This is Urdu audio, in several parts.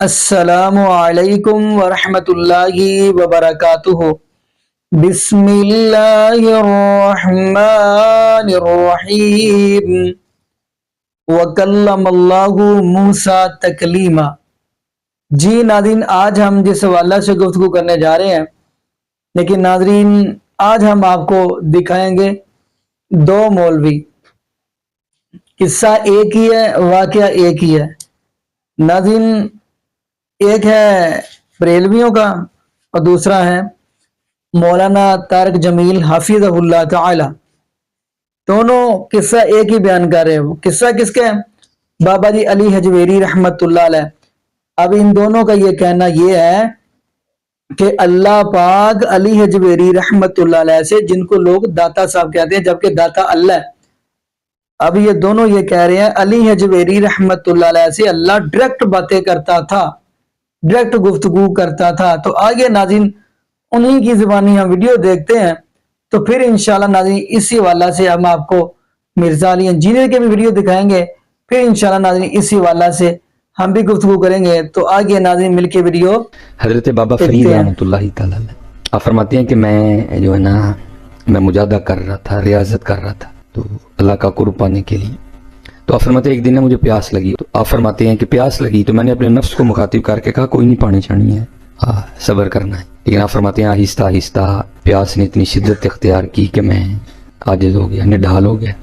السلام علیکم ورحمۃ اللہ وبرکاتہ۔ بسم اللہ الرحمن الرحیم۔ وکلم اللہ موسیٰ تکلیما۔ جی ناظرین، آج ہم جس حوالہ سے گفتگو کرنے جا رہے ہیں، لیکن ناظرین آج ہم آپ کو دکھائیں گے دو مولوی۔ قصہ ایک ہی ہے، واقعہ ایک ہی ہے ناظرین۔ ایک ہے بریلویوں کا اور دوسرا ہے مولانا طارق جمیل حفظہ اللہ تعالی۔ دونوں قصہ ایک ہی بیان کر رہے ہیں۔ وہ قصہ کس کا ہے؟ بابا جی علی حجویری رحمت اللہ علیہ۔ اب ان دونوں کا یہ کہنا یہ ہے کہ اللہ پاک علی حجویری رحمت اللہ علیہ سے، جن کو لوگ داتا صاحب کہتے ہیں جبکہ داتا اللہ ہے، اب یہ دونوں یہ کہہ رہے ہیں علی حجویری رحمت اللہ علیہ سے اللہ ڈائریکٹ باتیں کرتا تھا، ڈائریکٹ گفتگو کرتا تھا۔ تو آگے ناظرین انہی کی زبانی ہم ویڈیو دیکھتے ہیں، تو پھر انشاءاللہ ناظرین اسی حوالہ سے ہم آپ کو مرزا علی انجینئر کے بھی ویڈیو دکھائیں گے، پھر انشاءاللہ ناظرین اسی حوالہ سے ہم بھی گفتگو کریں گے۔ تو آگے ناظرین مل کے ویڈیو حضرت بابا فرید رحمۃ اللہ تعالیٰ آپ فرماتے ہیں کہ میں جو ہے نا میں مجاہدہ کر رہا تھا، ریاضت کر رہا تھا تو اللہ کا قرب پانے کے لیے۔ تو آپ فرماتے ہیں ایک دن مجھے پیاس لگی، تو آپ فرماتے ہیں کہ پیاس لگی تو میں نے اپنے نفس کو مخاطب کر کے کہا کوئی نہیں، پانی چڑھنی ہے، صبر کرنا ہے۔ لیکن آپ فرماتے ہیں آہستہ آہستہ پیاس نے اتنی شدت اختیار کی کہ میں عاجز ہو گیا، نڈھال ہو گیا۔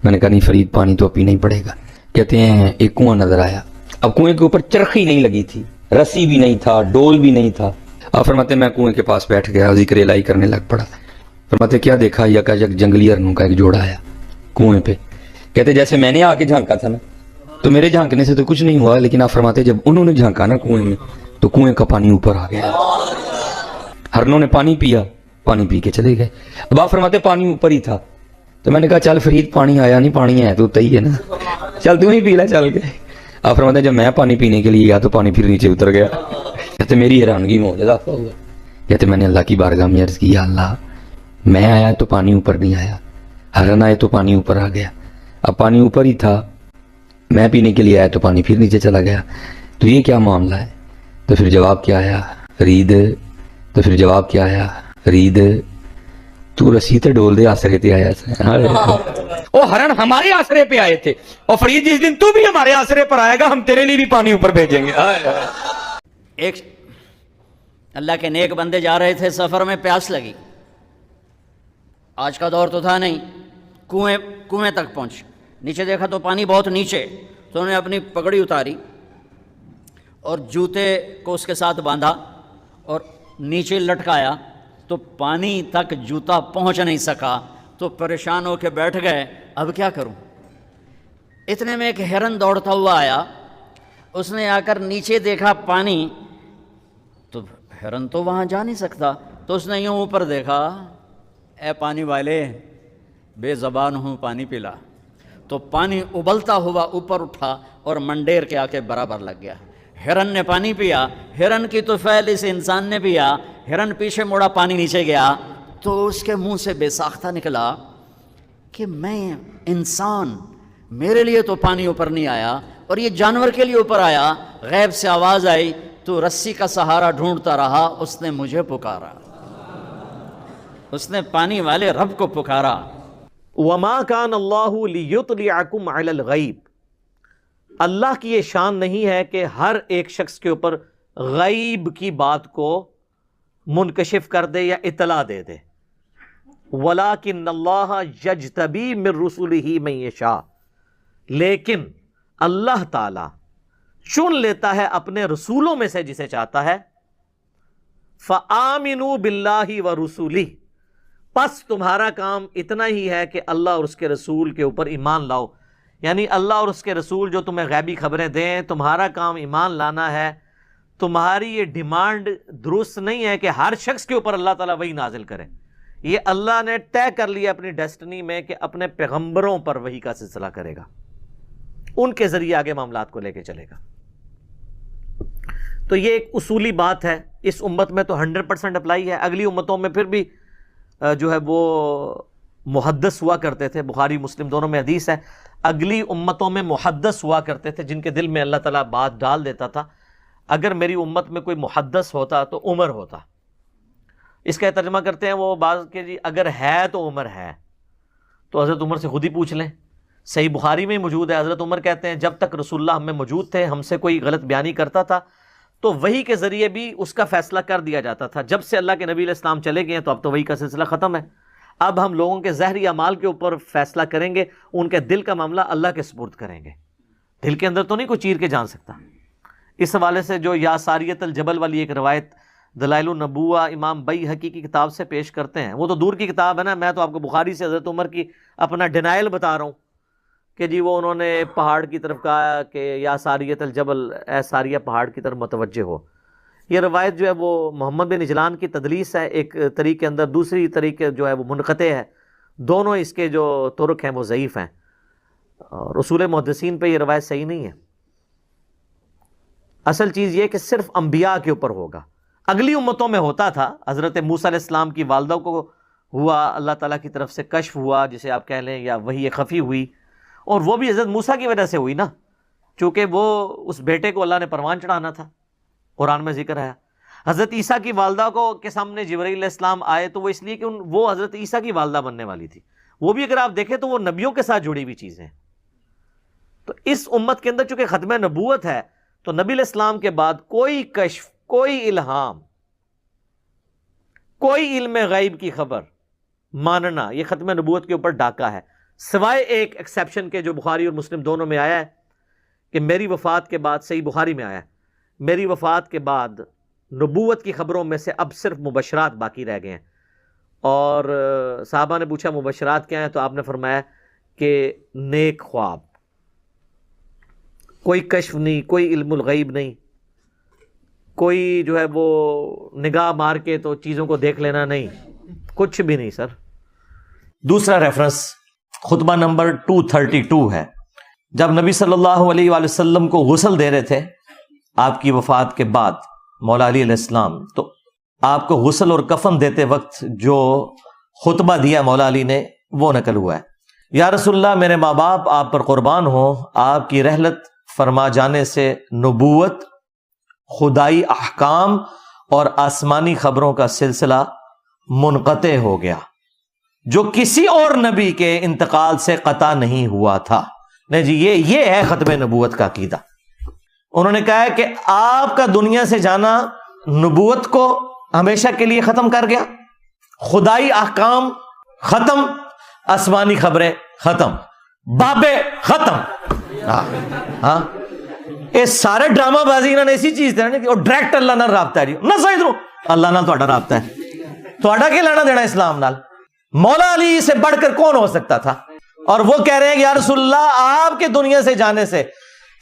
میں نے کہا نہیں فرید، پانی تو پینا ہی پڑے گا۔ کہتے ہیں ایک کنواں نظر آیا، اب کنویں کے اوپر چرخی نہیں لگی تھی، رسی بھی نہیں تھا، ڈول بھی نہیں تھا۔ آپ فرماتے ہیں میں کنویں کے پاس بیٹھ گیا، ذکر الہی کرنے لگ پڑا۔ فرماتے کیا دیکھا؟ یکا یک جنگلی ارنوں کا ایک جوڑا آیا کنویں پہ۔ کہتے جیسے میں نے آ کے جھانکا تھا نا تو میرے جھانکنے سے تو کچھ نہیں ہوا، لیکن آپ فرماتے جب انہوں نے جھانکا نا کنویں میں تو کنویں کا پانی اوپر آ گیا۔ ہرنوں نے پانی پیا، پانی پی کے چلے گئے۔ اب آپ فرماتے پانی اوپر ہی تھا، تو میں نے کہا چل فرید، پانی آیا نہیں، پانی ہے تو ہی ہے نا، چل تو ہی پی لے چل کے۔ آپ فرماتے جب میں پانی پینے کے لیے گیا تو پانی پھر نیچے اتر گیا۔ کہتے میری حیرانگی میں ہو جاتا ہوا۔ کہتے میں نے اللہ کی بارگاہ میں عرض کی یا اللہ، میں آیا تو پانی اوپر نہیں آیا، ہرن آئے تو پانی اوپر آ گیا، اب پانی اوپر ہی تھا، میں پینے کے لیے آیا تو پانی پھر نیچے چلا گیا، تو یہ کیا معاملہ ہے؟ تو پھر جواب کیا آیا فرید، تو رسی تے ڈول دے آسرے تے آیا تھا۔ او ہرن ہمارے آسرے پہ آئے تھے، اور فرید جس دن تو بھی ہمارے آسرے پر آئے گا ہم تیرے لیے بھی پانی اوپر بھیجیں گے۔ ایک اللہ کے نیک بندے جا رہے تھے سفر میں، پیاس لگی، آج کا دور تو تھا نہیں، کنویں تک پہنچ، نیچے دیکھا تو پانی بہت نیچے، تو انہوں نے اپنی پگڑی اتاری اور جوتے کو اس کے ساتھ باندھا اور نیچے لٹکایا، تو پانی تک جوتا پہنچ نہیں سکا، تو پریشان ہو کے بیٹھ گئے اب کیا کروں۔ اتنے میں ایک ہرن دوڑتا ہوا آیا، اس نے آ کر نیچے دیکھا پانی، تو ہرن تو وہاں جا نہیں سکتا، تو اس نے یوں اوپر دیکھا، اے پانی والے بے زبان ہوں پانی پلا، تو پانی ابلتا ہوا اوپر اٹھا اور منڈیر کے آ کے برابر لگ گیا۔ ہرن نے پانی پیا، ہرن کی تو فعل اس انسان نے پیا، ہرن پیچھے موڑا، پانی نیچے گیا، تو اس کے منہ سے بے ساختہ نکلا کہ میں انسان، میرے لیے تو پانی اوپر نہیں آیا اور یہ جانور کے لیے اوپر آیا۔ غیب سے آواز آئی، تو رسی کا سہارا ڈھونڈتا رہا، اس نے مجھے پکارا، اس نے پانی والے رب کو پکارا۔ وَمَا كَانَ اللَّهُ لِيُطْلِعَكُمْ عَلَى الْغَيْبِ، اللہ کی یہ شان نہیں ہے کہ ہر ایک شخص کے اوپر غیب کی بات کو منکشف کر دے یا اطلاع دے دے۔ وَلَٰكِنَّ اللَّهَ يَجْتَبِي مِن رُّسُلِهِ مَن يَشَاءُ، لیکن اللہ تعالی چن لیتا ہے اپنے رسولوں میں سے جسے چاہتا ہے۔ فَآمِنُوا بِاللَّهِ وَرُسُلِهِ، پس تمہارا کام اتنا ہی ہے کہ اللہ اور اس کے رسول کے اوپر ایمان لاؤ، یعنی اللہ اور اس کے رسول جو تمہیں غیبی خبریں دیں، تمہارا کام ایمان لانا ہے۔ تمہاری یہ ڈیمانڈ درست نہیں ہے کہ ہر شخص کے اوپر اللہ تعالیٰ وحی نازل کرے، یہ اللہ نے طے کر لیا اپنی ڈیسٹنی میں کہ اپنے پیغمبروں پر وحی کا سلسلہ کرے گا، ان کے ذریعے آگے معاملات کو لے کے چلے گا۔ تو یہ ایک اصولی بات ہے، اس امت میں تو 100% اپلائی ہے، اگلی امتوں میں پھر بھی جو ہے وہ محدث ہوا کرتے تھے، بخاری مسلم دونوں میں حدیث ہے، اگلی امتوں میں محدث ہوا کرتے تھے جن کے دل میں اللہ تعالیٰ بات ڈال دیتا تھا۔ اگر میری امت میں کوئی محدث ہوتا تو عمر ہوتا. اس کا ترجمہ کرتے ہیں وہ بعض کہ جی اگر ہے تو عمر ہے، تو حضرت عمر سے خود ہی پوچھ لیں. صحیح بخاری میں موجود ہے، حضرت عمر کہتے ہیں جب تک رسول اللہ ہم میں موجود تھے، ہم سے کوئی غلط بیانی کرتا تھا تو وحی کے ذریعے بھی اس کا فیصلہ کر دیا جاتا تھا. جب سے اللہ کے نبی علیہ السلام چلے گئے ہیں تو اب تو وحی کا سلسلہ ختم ہے. اب ہم لوگوں کے ظاہری اعمال کے اوپر فیصلہ کریں گے، ان کے دل کا معاملہ اللہ کے سپرد کریں گے. دل کے اندر تو نہیں کوئی چیر کے جان سکتا. اس حوالے سے جو یا ساریت الجبل والی ایک روایت دلائل النبوہ امام بیہقی کی کتاب سے پیش کرتے ہیں، وہ تو دور کی کتاب ہے نا، میں تو آپ کو بخاری سے حضرت عمر کی اپنا ڈینائل بتا رہا ہوں کہ جی وہ انہوں نے پہاڑ کی طرف کہا کہ یا ساریت الجبل، اے ساریہ پہاڑ کی طرف متوجہ ہو. یہ روایت جو ہے وہ محمد بن اجلان کی تدلیس ہے ایک طریق کے اندر، دوسری طریق جو ہے وہ منقطع ہے. دونوں اس کے جو طرق ہیں وہ ضعیف ہیں، اور اصول محدثین پہ یہ روایت صحیح نہیں ہے. اصل چیز یہ کہ صرف انبیاء کے اوپر ہوگا. اگلی امتوں میں ہوتا تھا. حضرت موسیٰ علیہ السلام کی والدہ کو ہوا، اللہ تعالیٰ کی طرف سے کشف ہوا جسے آپ کہہ لیں، یا وحی خفی ہوئی، اور وہ بھی حضرت موسیٰ کی وجہ سے ہوئی نا، چونکہ وہ اس بیٹے کو اللہ نے پروان چڑھانا تھا، قرآن میں ذکر ہے. حضرت عیسیٰ کی والدہ کو کے سامنے جبرائیل علیہ السلام آئے تو وہ اس لیے کہ وہ حضرت عیسیٰ کی والدہ بننے والی تھی. وہ بھی اگر آپ دیکھیں تو وہ نبیوں کے ساتھ جڑی ہوئی چیزیں. تو اس امت کے اندر چونکہ ختم نبوت ہے تو نبی علیہ السلام کے بعد کوئی کشف، کوئی الہام، کوئی علم غیب کی خبر ماننا یہ ختم نبوت کے اوپر ڈاکہ ہے، سوائے ایک ایکسیپشن کے جو بخاری اور مسلم دونوں میں آیا ہے کہ میری وفات کے بعد، صحیح بخاری میں آیا ہے، میری وفات کے بعد نبوت کی خبروں میں سے اب صرف مبشرات باقی رہ گئے ہیں. اور صحابہ نے پوچھا مبشرات کیا ہیں، تو آپ نے فرمایا کہ نیک خواب. کوئی کشف نہیں، کوئی علم الغیب نہیں، کوئی جو ہے وہ نگاہ مار کے تو چیزوں کو دیکھ لینا نہیں، کچھ بھی نہیں سر. دوسرا ریفرنس خطبہ نمبر 232 ہے. جب نبی صلی اللہ علیہ وآلہ وسلم کو غسل دے رہے تھے آپ کی وفات کے بعد مولا علی علیہ السلام، تو آپ کو غسل اور کفن دیتے وقت جو خطبہ دیا مولا علی نے وہ نقل ہوا ہے. یا رسول اللہ، میرے ماں باپ آپ پر قربان ہوں، آپ کی رحلت فرما جانے سے نبوت، خدائی احکام اور آسمانی خبروں کا سلسلہ منقطع ہو گیا جو کسی اور نبی کے انتقال سے قطع نہیں ہوا تھا. نہیں جی، یہ ہے ختم نبوت کا عقیدہ. انہوں نے کہا ہے کہ آپ کا دنیا سے جانا نبوت کو ہمیشہ کے لیے ختم کر گیا، خدائی احکام ختم، آسمانی خبریں ختم، بابے ختم. ہاں یہ سارے ڈرامہ بازی انہوں نے اسی چیز تے اور ڈائریکٹ اللہ نال رابطہ ہے جی نہ سمجھ لو اللہ نال تہاڈا رابطہ ہے، تہاڈا کی لینا دینا اسلام نال؟ مولا علی سے بڑھ کر کون ہو سکتا تھا؟ اور وہ کہہ رہے ہیں کہ یا رسول اللہ، آپ کے دنیا سے جانے سے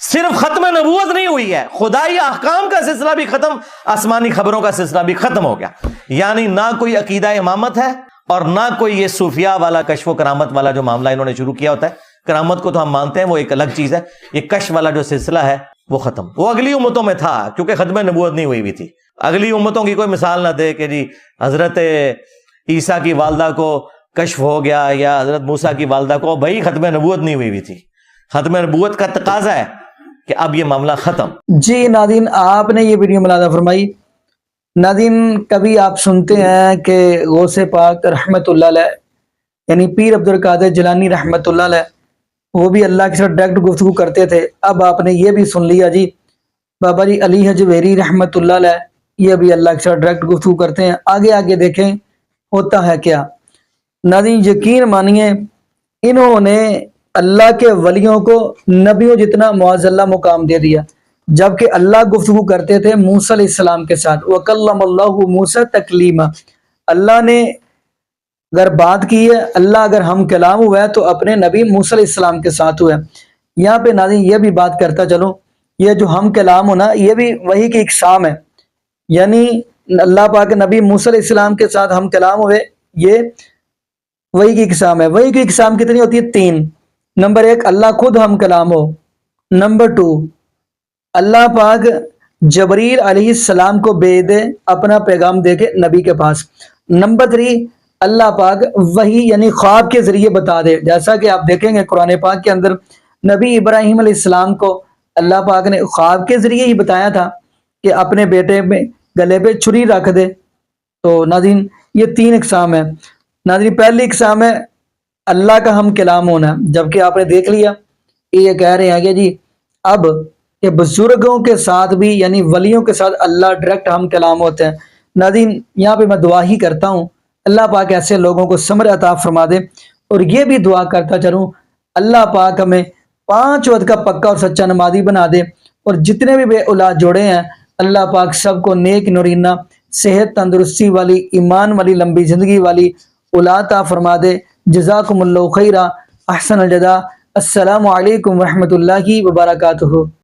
صرف ختم نبوت نہیں ہوئی ہے، خدائی احکام کا سلسلہ بھی ختم، آسمانی خبروں کا سلسلہ بھی ختم ہو گیا. یعنی نہ کوئی عقیدہ امامت ہے اور نہ کوئی یہ صوفیاء والا کشف و کرامت والا جو معاملہ انہوں نے شروع کیا ہوتا ہے. کرامت کو تو ہم مانتے ہیں، وہ ایک الگ چیز ہے. یہ کشف والا جو سلسلہ ہے وہ ختم. وہ اگلی امتوں میں تھا کیونکہ ختم نبوت نہیں ہوئی تھی. اگلی امتوں کی کوئی مثال نہ دے کہ جی حضرت عیسیٰ کی والدہ کو کشف ہو گیا یا حضرت موسیٰ کی والدہ کو، بھائی ختم نبوت نہیں ہوئی تھی. ختم نبوت کا تقاضا ہے کہ اب یہ معاملہ ختم. جی ناظرین، آپ نے یہ ویڈیو ملاحظہ فرمائی. ناظرین، کبھی آپ سنتے ہیں کہ غوث پاک رحمت اللہ علیہ یعنی پیر عبد القادر جیلانی رحمت اللہ علیہ وہ بھی اللہ کے ساتھ ڈائریکٹ گفتگو کرتے تھے. اب آپ نے یہ بھی سن لیا جی بابا جی علی حجویری رحمت اللہ علیہ یہ بھی اللہ کے ساتھ ڈائریکٹ گفتگو کرتے ہیں. آگے دیکھیں ہوتا ہے کیا. ناظرین یقین مانیے انہوں نے اللہ کے ولیوں کو نبیوں جتنا معاذ اللہ مقام دے دیا، جبکہ اللہ گفتگو کرتے تھے موسیٰ علیہ السلام کے ساتھ. وَكَلَّمَ اللَّهُ مُوسَىٰ تَكْلِيمًا. اللہ نے اگر بات کی ہے، اللہ اگر ہم کلام ہوا ہے تو اپنے نبی موسیٰ علیہ السلام کے ساتھ ہوا ہے. یہاں پہ ناظرین یہ بھی بات کرتا چلو، یہ جو ہم کلام ہونا یہ بھی وحی کی اقسام ہے. یعنی اللہ پاک نبی موسیٰ علیہ السلام کے ساتھ ہم کلام ہوئے، یہ وحی کی اقسام ہے. وحی کی اقسام کتنی ہوتی ہے؟ 3. نمبر 1 اللہ خود ہم کلام ہو. نمبر 2 اللہ پاک جبریل علیہ السلام کو بھیج دے اپنا پیغام دے کے نبی کے پاس. نمبر 3 اللہ پاک وحی یعنی خواب کے ذریعے بتا دے. جیسا کہ آپ دیکھیں گے قرآن پاک کے اندر نبی ابراہیم علیہ السلام کو اللہ پاک نے خواب کے ذریعے ہی بتایا تھا کہ اپنے بیٹے میں گلے پہ چھری رکھ دے۔ تو ناظرین یہ 3 اقسام ہیں۔ ناظرین پہلی اقسام ہے اللہ کا ہم کلام ہونا، جبکہ آپ نے دیکھ لیا یہ کہہ رہے ہیں کہ جی اب کہ بزرگوں کے ساتھ بھی یعنی ولیوں کے ساتھ اللہ ڈائریکٹ ہم کلام ہوتے ہیں۔ ناظرین یہاں پہ میں دعا ہی کرتا ہوں اللہ پاک ایسے لوگوں کو سمجھ عطا فرما دے، اور یہ بھی دعا کرتا چلوں اللہ پاک ہمیں 5 وقت کا پکا اور سچا نمازی بنا دے، اور جتنے بھی بے اولاد جوڑے ہیں اللہ پاک سب کو نیک نورینہ صحت تندرستی والی ایمان والی لمبی زندگی والی اولاد عطا فرما دے۔ جزاکم اللہ خیرہ، احسن الجزا۔ السلام علیکم ورحمۃ اللہ وبرکاتہ۔